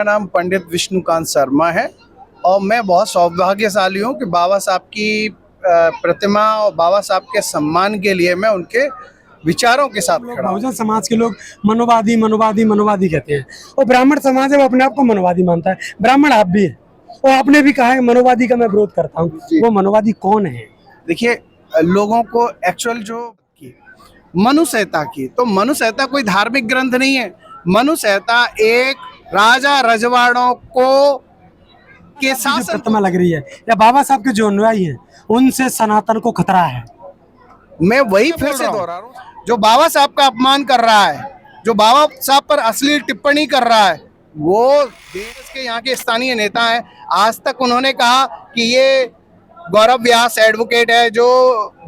मेरा नाम पंडित विष्णुकांत शर्मा है और मैं बहुत सौभाग्यशाली हूँ कि बाबा साहब की प्रतिमा और बाबा साहब के सम्मान के लिए मैं उनके विचारों के साथ खड़ा हूँ। बहुजन समाज के लोग मनोवादी मनोवादी मनोवादी कहते हैं और ब्राह्मण समाज है वो अपने आप को मनोवादी मानता है। ब्राह्मण आप भी है और आपने भी कहा है मनोवादी का मैं विरोध करता हूँ। वो मनोवादी कौन है? देखिए, लोगों को एक्चुअल जो मनु संहिता की, तो मनु संहिता कोई धार्मिक ग्रंथ नहीं है। मनु संहिता एक राजा रजवाड़ों को के शासन प्रतिमा लग रही है या बाबा साहब के जो अनुयायी हैं उनसे सनातन को खतरा है। मैं वही फिर से दोहरा रहा हूँ, जो बाबा साहब का अपमान कर रहा है, जो बाबा साहब पर अश्लील टिप्पणी कर रहा है, वो देश के यहाँ के स्थानीय नेता हैं। आज तक उन्होंने कहा कि ये गौरव व्यास एडवोकेट है जो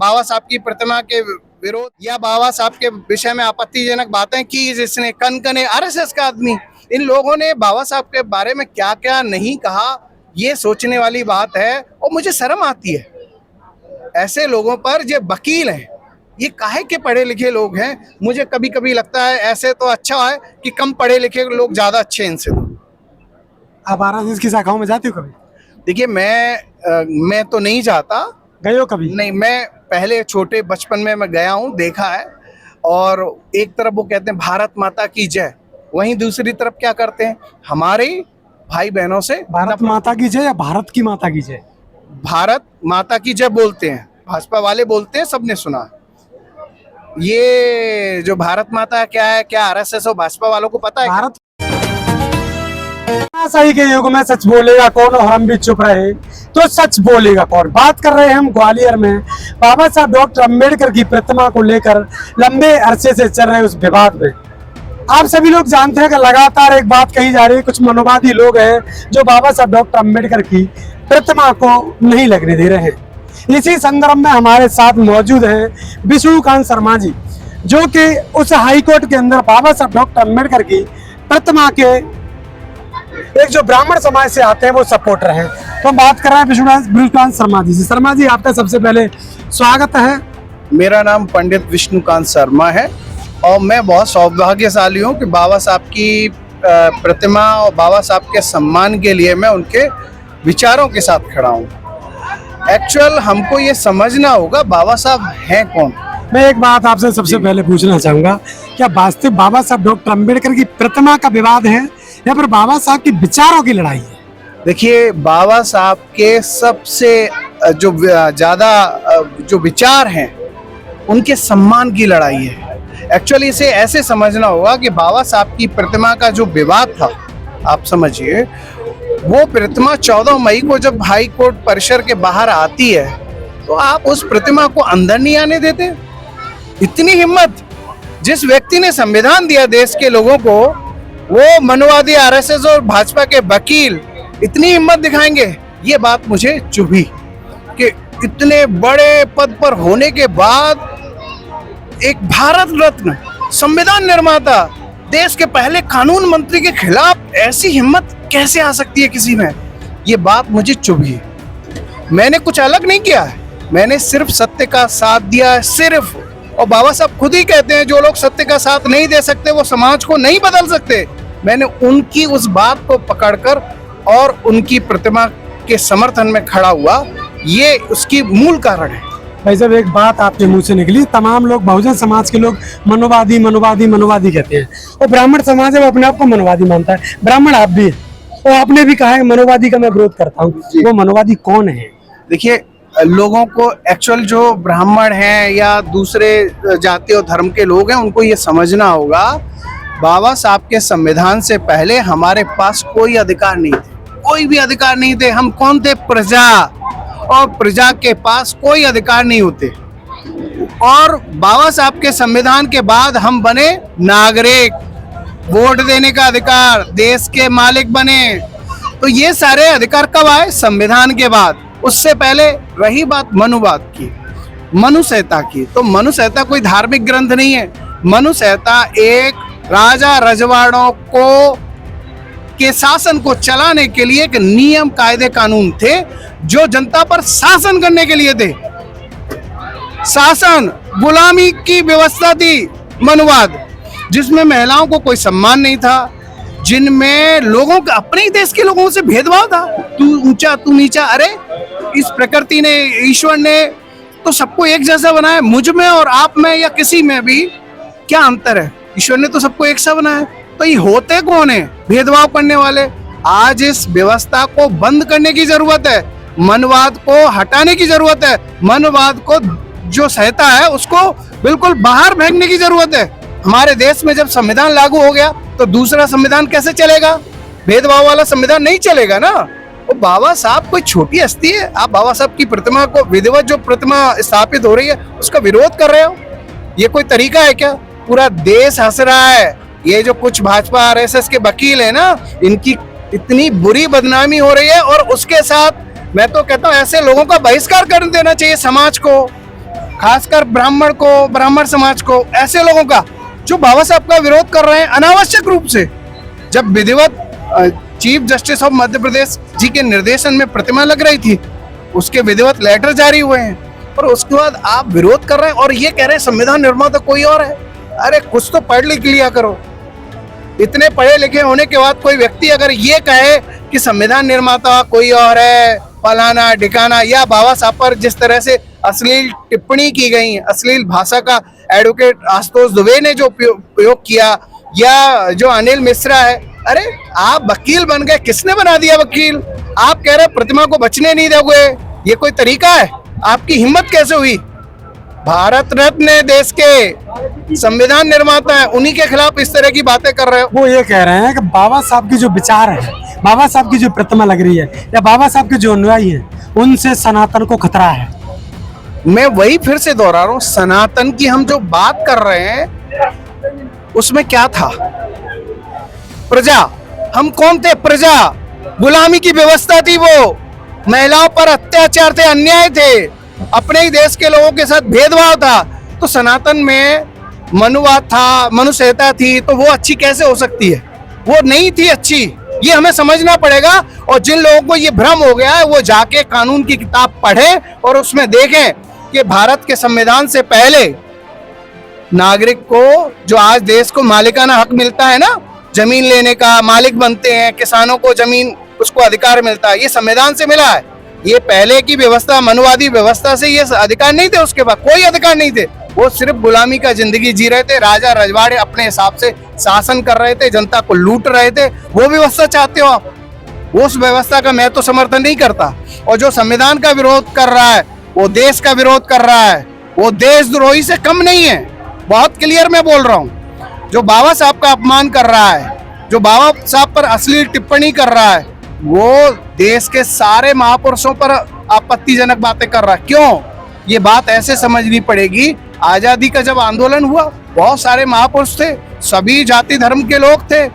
बाबा साहब की प्रतिमा के विरोध या बाबा साहब के विषय में आपत्तिजनक बातें की, जिसने कनकने आरएसएस का आदमी। इन लोगों ने बाबा साहब के बारे में क्या क्या नहीं कहा, ये सोचने वाली बात है और मुझे शर्म आती है ऐसे लोगों पर। जो वकील हैं, ये काहे के पढ़े लिखे लोग हैं। मुझे कभी कभी लगता है ऐसे तो अच्छा है कि कम पढ़े लिखे लोग ज्यादा अच्छे इनसे। आप आरएसएस की शाखाओं में जाते हो कभी? देखिए, मैं तो नहीं जाता। गए हो कभी? नहीं, मैं पहले छोटे बचपन में मैं गया हूँ, देखा है। और एक तरफ वो कहते हैं भारत माता की जय, वहीं दूसरी तरफ क्या करते हैं हमारे भाई बहनों से भारत माता की जय या भारत की माता की जय? भारत माता की जय बोलते हैं, भाजपा वाले बोलते हैं, सबने सुना। ये जो भारत माता क्या है, क्या आरएसएस और भाजपा वालों को पता है? भारत सही के युग में सच बोलेगा कौन और हम भी चुप रहे तो सच बोलेगा कौन। बात कर रहे हैं हम ग्वालियर में बाबा साहब डॉक्टर अम्बेडकर की प्रतिमा को लेकर लंबे अरसे से चल रहे उस विवाद में। आप सभी लोग जानते हैं कि लगातार एक बात कही जा रही है, कुछ मनोवादी लोग हैं जो बाबा साहब डॉक्टर अम्बेडकर की प्रतिमा को नहीं लगने दे रहे हैं। इसी संदर्भ में हमारे साथ मौजूद हैं विष्णुकांत शर्मा जी, जो कि उस हाईकोर्ट के अंदर बाबा साहब डॉक्टर अम्बेडकर की प्रतिमा के एक जो ब्राह्मण समाज से आते हैं वो सपोर्टर हैं। तो हम बात कर रहे हैं विष्णुकांत शर्मा जी से। शर्मा जी, आपका सबसे पहले स्वागत है। मेरा नाम पंडित विष्णुकांत शर्मा है और मैं बहुत सौभाग्यशाली हूँ कि बाबा साहब की प्रतिमा और बाबा साहब के सम्मान के लिए मैं उनके विचारों के साथ खड़ा हूँ। एक्चुअल हमको ये समझना होगा बाबा साहब हैं कौन। मैं एक बात आपसे सबसे पहले पूछना चाहूंगा, क्या वास्तव बाबा साहब डॉक्टर अम्बेडकर की प्रतिमा का विवाद है या फिर बाबा साहब के विचारों की लड़ाई है? देखिए, बाबा साहब के सबसे जो ज़्यादा जो विचार हैं उनके सम्मान की लड़ाई है। एक्चुअली इसे ऐसे समझना होगा कि बाबा साहब की प्रतिमा का जो विवाद था, आप समझिए, वो प्रतिमा 14 मई को जब हाई कोर्ट परिसर के बाहर आती है तो आप उस प्रतिमा को अंदर नहीं आने देते। इतनी हिम्मत जिस व्यक्ति ने संविधान दिया देश के लोगों को, वो मनोवादी आरएसएस और भाजपा के वकील इतनी हिम्मत दिखाएंगे। ये बात मुझे चुभी कि इतने बड़े पद पर होने के बाद एक भारत रत्न, संविधान निर्माता, देश के पहले कानून मंत्री के खिलाफ ऐसी हिम्मत कैसे आ सकती है किसी में। ये बात मुझे चुभी। मैंने कुछ अलग नहीं किया है, मैंने सिर्फ सत्य का साथ दिया है, सिर्फ। और बाबा साहब खुद ही कहते हैं जो लोग सत्य का साथ नहीं दे सकते वो समाज को नहीं बदल सकते। मैंने उनकी उस बात को पकड़कर और उनकी प्रतिमा के समर्थन में खड़ा हुआ, ये उसकी मूल कारण है। भाई साहब, एक बात आपके मुंह से निकली, तमाम लोग बहुजन समाज के लोग मनोवादी मनोवादी मनोवादी कहते हैं और ब्राह्मण समाज है वो अपने आप को मनोवादी मानता है। ब्राह्मण आप भी है और आपने भी कहा है मनोवादी का मैं विरोध करता हूँ। वो मनोवादी कौन है? देखिए, लोगों को एक्चुअल जो ब्राह्मण हैं या दूसरे जाति और धर्म के लोग हैं उनको ये समझना होगा, बाबा साहब के संविधान से पहले हमारे पास कोई अधिकार नहीं थे, कोई भी अधिकार नहीं थे। हम कौन थे? प्रजा, और प्रजा के पास कोई अधिकार नहीं होते। और बाबा साहब के संविधान के बाद हम बने नागरिक, वोट देने का अधिकार, देश के मालिक बने। तो ये सारे अधिकार कब आए? संविधान के बाद। उससे पहले रही बात मनुवाद की, मनु संहिता की, तो मनु संहिता कोई धार्मिक ग्रंथ नहीं है। मनु संहिता एक राजा रजवाड़ों को के शासन को चलाने के लिए एक नियम कायदे कानून थे जो जनता पर शासन करने के लिए थे। शासन, गुलामी की व्यवस्था थी मनुवाद, जिसमें महिलाओं को कोई सम्मान नहीं था, जिनमें लोगों का, अपने ही देश के लोगों से भेदभाव था, तू ऊंचा तू नीचा। अरे इस प्रकृति ने, ईश्वर ने तो सबको एक जैसा बनाया, मुझ में और आप में या किसी में भी क्या अंतर है? ईश्वर ने तो सबको एक सा बनाया। तो ये होते कौन है भेदभाव करने वाले? आज इस व्यवस्था को बंद करने की जरूरत है, मनवाद को हटाने की जरूरत है, मनवाद को जो सहता है उसको बिल्कुल बाहर फेंकने की जरूरत है। हमारे देश में जब संविधान लागू हो गया तो दूसरा संविधान कैसे चलेगा? भेदभाव वाला संविधान नहीं चलेगा ना। वो बाबा साहब कोई छोटी हस्ती है? आप बाबा साहब की प्रतिमा को, विधिवत जो प्रतिमा स्थापित हो रही है उसका विरोध कर रहे हो? ये कोई तरीका है क्या? पूरा देश हंस रहा है। ये जो कुछ भाजपा आरएसएस के वकील है ना, इनकी इतनी बुरी बदनामी हो रही है, और उसके साथ मैं तो कहता हूँ ऐसे लोगों का बहिष्कार कर देना चाहिए समाज को, खासकर ब्राह्मण को, ब्राह्मण समाज को, ऐसे लोगों का जो बाबा साहब का विरोध कर रहे हैं अनावश्यक रूप से। जब विधिवत chief justice of Madhya Pradesh जी के निर्देशन में प्रतिमा लग रही थी, उसके विधिवत लेटर जारी हुए हैं, और उसके बाद आप विरोध कर रहे हैं और ये कह रहे हैं संविधान निर्माता कोई और है। अरे कुछ तो पढ़ लिख लिया करो। इतने पढ़े लिखे होने के बाद कोई व्यक्ति अगर ये कहे कि संविधान निर्माता कोई और है, फलाना ढिकाना, या बाबा साहब पर जिस तरह से अश्लील टिप्पणी की गई, अश्लील भाषा का एडवोकेट आशुतोष दुबे ने जो प्रयोग किया, या जो अनिल मिश्रा है, अरे आप वकील बन गए, किसने बना दिया वकील? आप कह रहे प्रतिमा को बचने नहीं दोगे, ये कोई तरीका है? आपकी हिम्मत कैसे हुई? भारत रत्न देश के संविधान निर्माता है, उन्हीं के खिलाफ इस तरह की बातें कर रहे हो। वो ये कह रहे हैं कि बाबा साहब की जो विचार है, बाबा साहब की जो प्रतिमा लग रही है, या बाबा साहब के जो अनुयायी हैं, उनसे सनातन को खतरा है। मैं वही फिर से दोहरा रहा हूँ, सनातन की हम जो बात कर रहे हैं उसमें क्या था? प्रजा, हम कौन थे? प्रजा, गुलामी की व्यवस्था थी, वो महिलाओं पर अत्याचार थे, अन्याय थे, अपने ही देश के लोगों के साथ भेदभाव था। तो सनातन में मनुवाद था, मनुष्यता थी, तो वो अच्छी कैसे हो सकती है? वो नहीं थी अच्छी, ये हमें समझना पड़ेगा। और जिन लोगों को ये भ्रम हो गया है वो जाके कानून की किताब पढ़े और उसमें देखें कि भारत के संविधान से पहले नागरिक को जो आज देश को मालिकाना हक मिलता है ना, जमीन लेने का, मालिक बनते हैं, किसानों को जमीन, उसको अधिकार मिलता है, ये संविधान से मिला है। ये पहले की व्यवस्था, मनुवादी व्यवस्था से ये अधिकार नहीं थे, उसके बाद कोई अधिकार नहीं थे। वो सिर्फ गुलामी का जिंदगी जी रहे थे, राजा रजवाड़े अपने हिसाब से शासन कर रहे थे, जनता को लूट रहे थे। वो व्यवस्था चाहते हो आप? उस व्यवस्था का मैं तो समर्थन नहीं करता। और जो संविधान का विरोध कर रहा है वो देश का विरोध कर रहा है, वो देशद्रोही से कम नहीं है। बहुत क्लियर मैं बोल रहा हूँ। जो बाबा साहब का अपमान कर रहा है, जो बाबा साहब पर अश्लील टिप्पणी कर रहा है, वो देश के सारे महापुरुषों पर आपत्तिजनक बातें कर रहा है। क्यों? ये बात ऐसे समझनी पड़ेगी, आजादी का जब आंदोलन हुआ बहुत सारे महापुरुष थे, सभी जाति धर्म के लोग थे,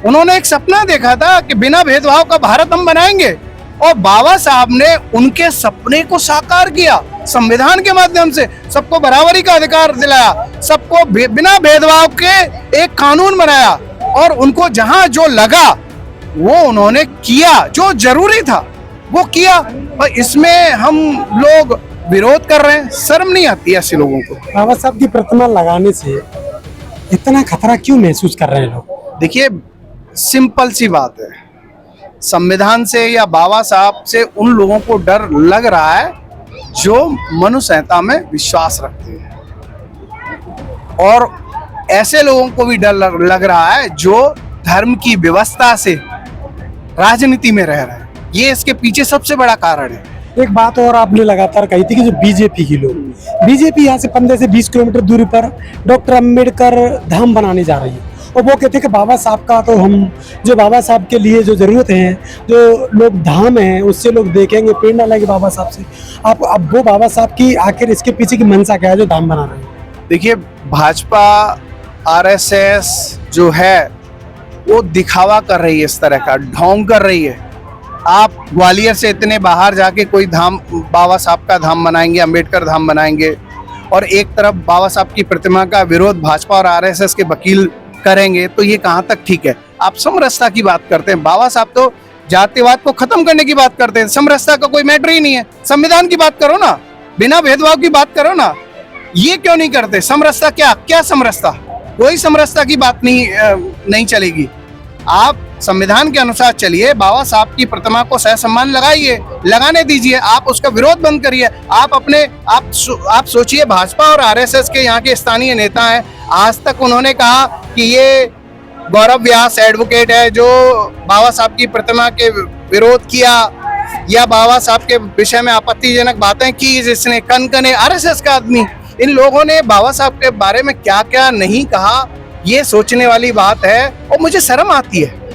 उन्होंने एक सपना देखा था कि बिना भेदभाव का भारत हम बनाएंगे, और बाबा साहब ने उनके सपने को साकार किया। संविधान के माध्यम से सबको बराबरी का अधिकार दिलाया, सबको बिना भेदभाव के एक कानून बनाया, और उनको जहां जो लगा वो उन्होंने किया, जो जरूरी था वो किया। और इसमें हम लोग विरोध कर रहे हैं, शर्म नहीं आती ऐसे लोगों को? बाबा साहब की प्रतिमा लगाने से इतना खतरा क्यों महसूस कर रहे हैं लोग? देखिए, सिंपल सी बात है, संविधान से या बाबा साहब से उन लोगों को डर लग रहा है जो मनु संहिता में विश्वास रखते हैं, और ऐसे लोगों को भी डर लग रहा है जो धर्म की व्यवस्था से राजनीति में रह रहे हैं। ये इसके पीछे सबसे बड़ा कारण है। एक बात और आपने लगातार कही थी कि जो बीजेपी के लोग, बीजेपी यहाँ से 15 से 20 किलोमीटर दूरी पर डॉक्टर अंबेडकर धाम बनाने जा रही है, और वो कहते हैं कि बाबा साहब का तो हम, जो बाबा साहब के लिए जो जरूरत है, जो लोग धाम है उससे लोग देखेंगे, प्रेरणा लेंगे बाबा साहब से। आप अब वो बाबा साहब की आखिर इसके पीछे की मंशा क्या है जो धाम बना रहे हैं? देखिए, भाजपा आरएसएस जो है वो दिखावा कर रही है, इस तरह का ढोंग कर रही है। आप ग्वालियर से इतने बाहर जाके कोई धाम, बाबा साहब का धाम बनाएंगे, अंबेडकर धाम बनाएंगे, और एक तरफ बाबा साहब की प्रतिमा का विरोध भाजपा और आरएसएस के वकील करेंगे, तो ये कहाँ तक ठीक है? आप समरसता की बात करते हैं, बाबा साहब तो जातिवाद को खत्म करने की बात करते हैं, समरसता का कोई मैटर ही नहीं है। संविधान की बात करो ना, बिना भेदभाव की बात करो ना, ये क्यों नहीं करते? समरसता क्या क्या समरसता? कोई समरसता की बात नहीं चलेगी। आप संविधान के अनुसार चलिए, बाबा साहब की प्रतिमा को सह सम्मान लगाइए, लगाने दीजिए, आप उसका विरोध बंद करिए। आप सोचिए, भाजपा और आरएसएस के यहाँ के स्थानीय नेता हैं, आज तक उन्होंने कहा कि ये गौरव व्यास एडवोकेट है जो बाबा साहब की प्रतिमा के विरोध किया या बाबा साहब के विषय में आपत्तिजनक बातें की, जिसने कनकने आरएसएस का आदमी, इन लोगों ने बाबा साहब के बारे में क्या क्या नहीं कहा, ये सोचने वाली बात है। और मुझे शर्म आती है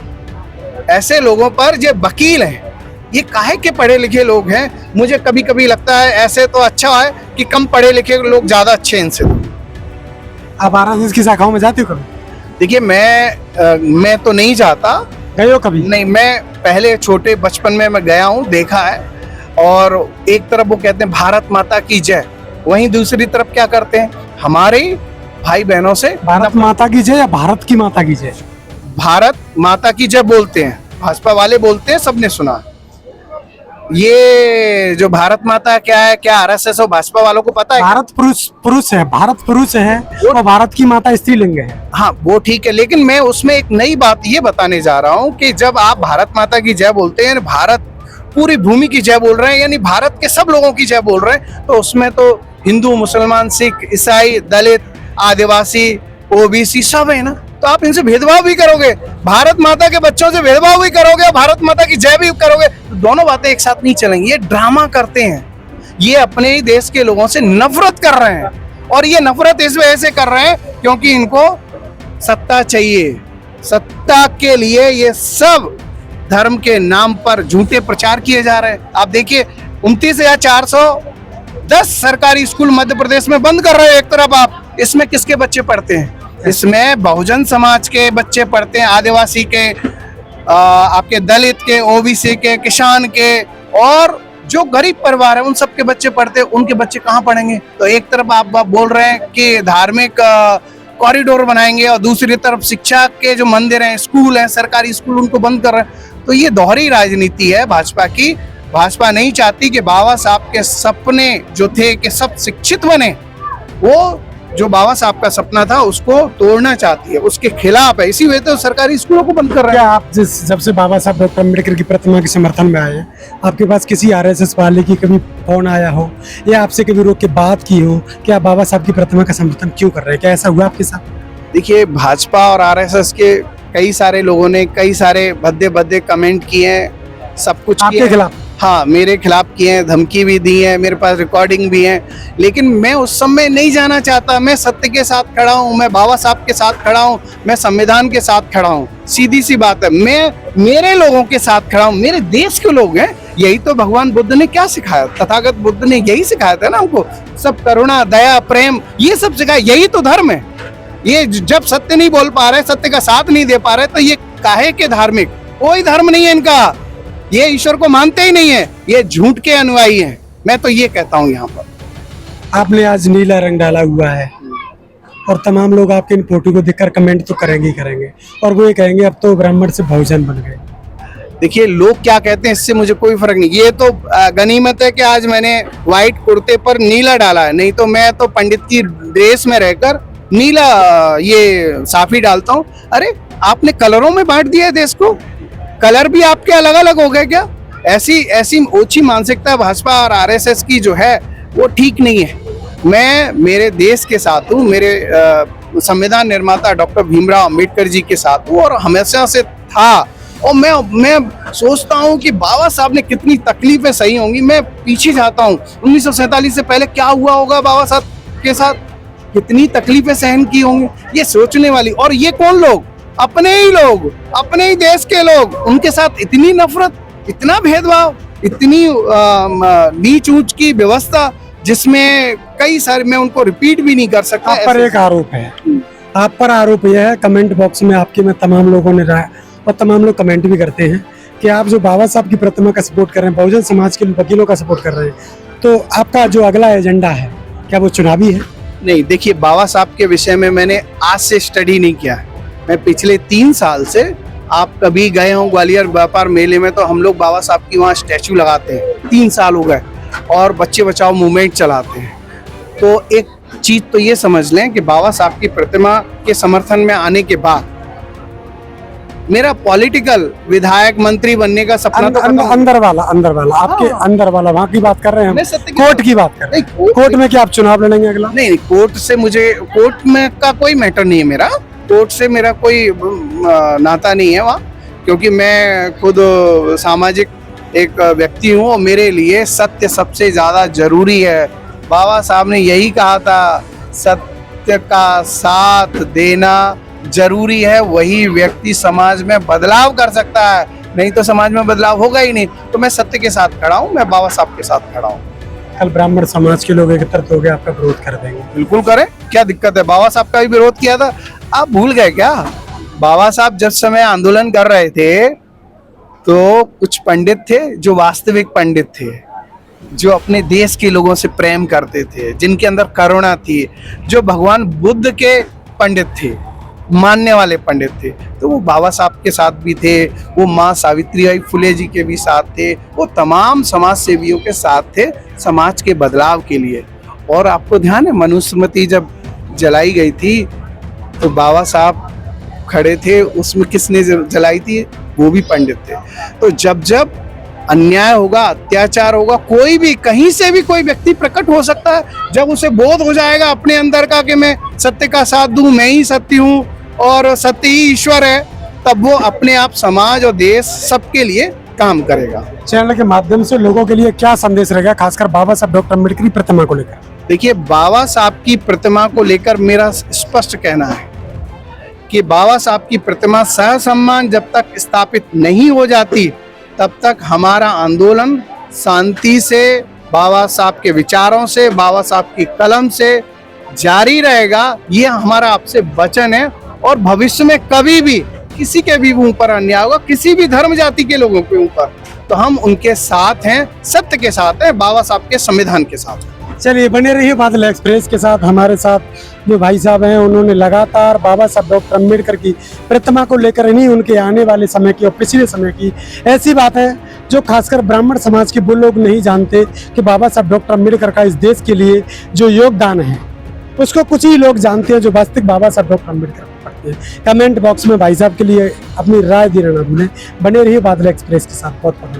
ऐसे लोगों पर जो वकील हैं, ये काहे के पढ़े लिखे लोग हैं। मुझे कभी कभी लगता है ऐसे तो अच्छा है कि कम पढ़े लिखे लोग ज्यादा अच्छे हैं इनसे। आप आरएसएस की शाखाओं में जाते हो कभी? देखिए, मैं तो नहीं जाता। गए हो कभी? नहीं, मैं पहले छोटे बचपन में मैं गया हूँ, देखा है। और एक तरफ वो कहते हैं भारत माता की जय, वहीं दूसरी तरफ क्या करते हैं, हमारे भाई बहनों से भारत माता की जय या भारत की माता की जय? भारत माता की जय बोलते हैं, भाजपा वाले बोलते हैं, सबने सुना। ये जो भारत माता क्या है, क्या आरएसएस और भाजपा वालों को पता है? भारत पुरुष है, भारत पुरुष है और भारत की माता स्त्रीलिंग है। हाँ, वो ठीक है, लेकिन मैं उसमें एक नई बात ये बताने जा रहा हूँ कि जब आप भारत माता की जय बोलते हैं, भारत पूरी भूमि की जय बोल रहे हैं, यानी भारत के सब लोगों की जय बोल रहे हैं, तो उसमें तो हिंदू, मुसलमान, सिख, ईसाई, दलित, आदिवासी, ओबीसी सब है ना। तो आप इनसे भेदभाव भी करोगे, भारत माता के बच्चों से भेदभाव भी करोगे, भारत माता की जय भी करोगे, तो दोनों बातें एक साथ नहीं चलेंगी। ये ड्रामा करते हैं, ये अपने ही देश के लोगों से नफरत कर रहे हैं। और ये नफरत इस वजह से कर रहे हैं क्योंकि इनको सत्ता चाहिए। सत्ता के लिए ये सब धर्म के नाम पर झूठे प्रचार किए जा रहे हैं। आप देखिए, 29,410 सरकारी स्कूल मध्य प्रदेश में बंद कर रहे हैं एक तरफ आप। इसमें किसके बच्चे पढ़ते हैं? इसमें बहुजन समाज के बच्चे पढ़ते हैं, आदिवासी के, आपके दलित के, ओबीसी के, किसान के, और जो गरीब परिवार है उन सब के बच्चे पढ़ते हैं। उनके बच्चे कहाँ पढ़ेंगे? तो एक तरफ आप बोल रहे हैं कि धार्मिक कॉरिडोर बनाएंगे और दूसरी तरफ शिक्षा के जो मंदिर हैं, स्कूल हैं, सरकारी स्कूल, उनको बंद कर रहे हैं। तो ये दोहरी राजनीति है भाजपा की। भाजपा नहीं चाहती कि बाबा साहब के सपने जो थे कि सब शिक्षित बने, वो जो बाबा साहब का सपना था उसको तोड़ना चाहती है, उसके खिलाफ है। इसी वजह से तो सरकारी स्कूलों को बंद कर रहे हैं। क्या आप जब से बाबा साहब डॉक्टर अम्बेडकर की प्रतिमा के समर्थन में आए, आपके पास किसी आरएसएस वाले की कभी फोन आया हो या आपसे कभी रोक के बात की हो कि आप बाबा साहब की प्रतिमा का समर्थन क्यों कर रहे हैं? क्या ऐसा हुआ आपके साथ? देखिए, भाजपा और आरएसएस के कई सारे लोगों ने कई सारे भद्दे कमेंट किए हैं, सब कुछ आपके खिलाफ? हाँ, मेरे खिलाफ किए हैं, धमकी भी दी है, मेरे पास रिकॉर्डिंग भी है। लेकिन मैं उस समय नहीं जाना चाहता। मैं सत्य के साथ खड़ा हूँ, मैं बाबा साहब के साथ खड़ा हूँ, मैं संविधान के साथ खड़ा हूँ। सीधी सी बात है, मैं मेरे लोगों के साथ खड़ा हूँ, मेरे देश के लोग हैं। यही तो भगवान बुद्ध ने क्या सिखाया, तथागत बुद्ध ने यही सिखाया था ना हमको, सब करुणा, दया, प्रेम, ये सब सिखाया। यही तो धर्म है। ये जब सत्य नहीं बोल पा रहे, सत्य का साथ नहीं दे पा रहे, तो ये काहे के धार्मिक? कोई धर्म नहीं है इनका, ये ईश्वर को मानते ही नहीं है, ये झूठ के अनुयायी हैं। मैं तो ये कहता हूँ। यहाँ पर आपने आज नीला रंग डाला हुआ है और तमाम लोग आपके इन फोटो को देखकर कमेंट तो करेंगे ही करेंगे, और वो ये कहेंगे अब तो ब्राह्मण से बहुजन बन गए। देखिए, लोग क्या कहते हैं इससे मुझे कोई फर्क नहीं। ये तो गनीमत है कि आज मैंने व्हाइट कुर्ते पर नीला डाला है, नहीं तो मैं तो पंडित की ड्रेस में रहकर नीला ये साफी डालता हूँ। अरे, आपने कलरों में बांट दिया है देश को, कलर भी आपके अलग अलग हो गए क्या? ऐसी ओछी मानसिकता भाजपा और आरएसएस की जो है वो ठीक नहीं है। मैं मेरे देश के साथ हूँ, मेरे संविधान निर्माता डॉक्टर भीमराव अंबेडकर जी के साथ हूँ और हमेशा से था। और मैं सोचता हूँ कि बाबा साहब ने कितनी तकलीफें सही होंगी। मैं पीछे जाता हूँ, 1947 से पहले क्या हुआ होगा बाबा साहब के साथ, कितनी तकलीफें सहन की होंगी, ये सोचने वाली। और ये कौन लोग? अपने ही लोग, अपने ही देश के लोग, उनके साथ इतनी नफरत, इतना भेदभाव, इतनी नीच ऊंच की व्यवस्था, जिसमें कई सारे, मैं उनको रिपीट भी नहीं कर सकता। आप पर एक आरोप है, आप पर आरोप यह है, कमेंट बॉक्स में आपके में तमाम लोगों ने रहा और तमाम लोग कमेंट भी करते हैं कि आप जो बाबा साहब की प्रतिमा का सपोर्ट कर रहे हैं, बहुजन समाज के वकीलों का सपोर्ट कर रहे हैं, तो आपका जो अगला एजेंडा है क्या वो चुनावी है? नहीं, देखिए, बाबा साहब के विषय में मैंने आज से स्टडी नहीं किया है। मैं पिछले 3 साल से, आप कभी गए हो ग्वालियर व्यापार मेले में, तो हम लोग बाबा साहब की वहाँ स्टैचू लगाते हैं, 3 साल हो गए, और बच्चे बचाओ मूवमेंट चलाते हैं। तो एक चीज तो ये समझ लें कि बाबा साहब की प्रतिमा के समर्थन में आने के बाद मेरा पॉलिटिकल विधायक मंत्री बनने का सपना तो खत्म हो गया। अंदर वाला आपके हाँ। अंदर वाला वहाँ की बात कर रहे हैं मैं हम, सत्य की कोर्ट बात- की बात कर रहे नहीं, हैं। कोर्ट में क्या आप चुनाव लड़ेंगे अगला? नहीं, कोर्ट से मुझे कोर्ट में का कोई मैटर नहीं है मेरा, कोर्ट से मेरा कोई नाता नहीं है वहाँ, क्योंकि मैं खुद सामाजिक एक व्यक्ति हूँ और मेरे लिए सत्य सबसे ज्यादा जरूरी है। बाबा साहब ने यही कहा था, सत्य का साथ देना जरूरी है, वही व्यक्ति समाज में बदलाव कर सकता है, नहीं तो समाज में बदलाव होगा ही नहीं। तो मैं सत्य के साथ खड़ा हूँ, मैं बाबा साहब के साथ खड़ा हूँ। कल ब्राह्मण समाज के लोग एकत्रित हो गए, आपका विरोध कर देंगे? बिल्कुल करें, क्या दिक्कत है? बाबा साहब का भी विरोध किया था, आप भूल गए क्या? बाबा साहब जिस समय आंदोलन कर रहे थे तो कुछ पंडित थे जो वास्तविक पंडित थे, जो अपने देश के लोगों से प्रेम करते थे, जिनके अंदर करुणा थी, जो भगवान बुद्ध के पंडित थे, मानने वाले पंडित थे। तो वो बाबा साहब के साथ भी थे, वो माँ सावित्रीबाई फुले जी के भी साथ थे, वो तमाम समाज सेवियों के साथ थे समाज के बदलाव के लिए। और आपको ध्यान है, मनुस्मृति जब जलाई गई थी तो बाबा साहब खड़े थे, उसमें किसने जलाई थी? वो भी पंडित थे। तो जब जब अन्याय होगा, अत्याचार होगा, कोई भी कहीं से भी कोई व्यक्ति प्रकट हो सकता है, जब उसे बोध हो जाएगा अपने अंदर का कि मैं सत्य का साथ दूं, मैं ही सत्य हूं और सत्य ही ईश्वर है, तब वो अपने आप समाज और देश सबके लिए काम करेगा। चैनल के माध्यम से लोगों के लिए क्या संदेश रहेगा, खासकर बाबा साहब डॉक्टर अम्बेडकर की प्रतिमा को लेकर? देखिए, बाबा साहब की प्रतिमा को लेकर मेरा स्पष्ट कहना है कि बाबा साहब की प्रतिमा सहसम्मान जब तक स्थापित नहीं हो जाती, तब तक हमारा आंदोलन शांति से, बाबा साहब के विचारों से, बाबा साहब की कलम से जारी रहेगा। ये हमारा आपसे वचन है। और भविष्य में कभी भी किसी के भी ऊपर अन्याय होगा, किसी भी धर्म जाति के लोगों के ऊपर, तो हम उनके साथ हैं, सत्य के साथ हैं, बाबा साहब के संविधान के साथ। चलिए, बने रहिए बादल एक्सप्रेस के साथ। हमारे साथ जो भाई साहब हैं, उन्होंने लगातार बाबा साहब डॉक्टर अम्बेडकर की प्रतिमा को लेकर नहीं, उनके आने वाले समय की और पिछले समय की ऐसी बात है जो खासकर ब्राह्मण समाज के वो लोग नहीं जानते कि बाबा साहब डॉक्टर अम्बेडकर का इस देश के लिए जो योगदान है उसको कुछ ही लोग जानते हैं जो वास्तविक बाबा साहब डॉक्टर अम्बेडकर को पढ़ते हैं। कमेंट बॉक्स में भाई साहब के लिए अपनी राय देना ना भूलें। बने रहिए बादल एक्सप्रेस के साथ। बहुत बहुत